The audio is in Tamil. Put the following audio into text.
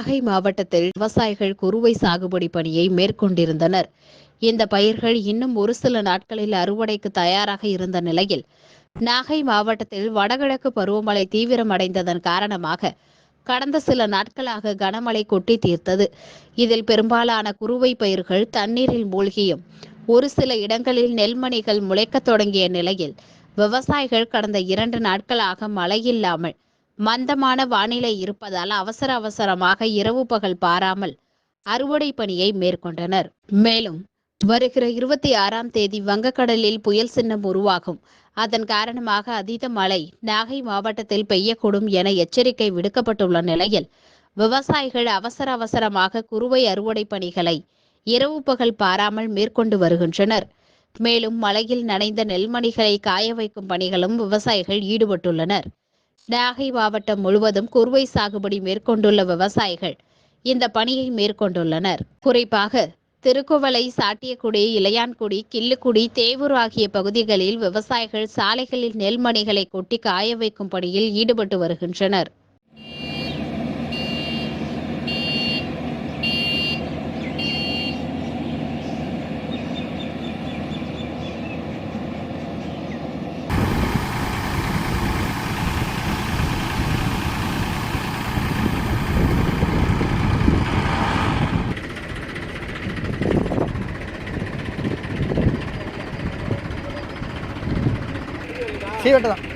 நாகை மாவட்டத்தில் விவசாயிகள் குறுவை சாகுபடி பணியை மேற்கொண்டிருந்தனர். இந்த பயிர்கள் இன்னும் ஒரு சில நாட்களில் அறுவடைக்கு தயாராக இருந்த நிலையில் நாகை மாவட்டத்தில் வடகிழக்கு பருவமழை தீவிரமடைந்ததன் காரணமாக கடந்த சில நாட்களாக கனமழை கொட்டி தீர்த்தது. இதில் பெரும்பாலான குறுவை பயிர்கள் தண்ணீரில் மூழ்கியும் ஒரு சில இடங்களில் நெல்மணிகள் முளைக்கத் தொடங்கிய நிலையில் விவசாயிகள் கடந்த 2 நாட்களாக மழையில்லாமல் மந்தமான வானிலை இருப்பதால் அவசரமாக இரவு பகல் பாராமல் அறுவடை பணியை மேற்கொண்டனர். மேலும் வருகிற 26ஆம் தேதி வங்கக்கடலில் புயல் சின்னம் உருவாகும். அதன் காரணமாக அதீத மழை நாகை மாவட்டத்தில் பெய்யக்கூடும் என எச்சரிக்கை விடுக்கப்பட்டுள்ள நிலையில் விவசாயிகள் அவசரமாக குறுவை அறுவடை பணிகளை இரவு பகல் பாராமல் மேற்கொண்டு வருகின்றனர். மேலும் மழையில் நனைந்த நெல்மணிகளை காய வைக்கும் பணிகளும் விவசாயிகள் ஈடுபட்டுள்ளனர். நாகை மாவட்டம் முழுவதும் குறுவை சாகுபடி மேற்கொண்டுள்ள விவசாயிகள் இந்த பணியை மேற்கொண்டுள்ளனர். குறிப்பாக திருக்குவளை, சாட்டியக்குடி, இளையான்குடி, கிள்ளுக்குடி, தேவூர் ஆகிய பகுதிகளில் விவசாயிகள் சாலைகளில் நெல்மணிகளை கொட்டி காய வைக்கும் பணியில் ஈடுபட்டு வருகின்றனர். சீவட்டதான்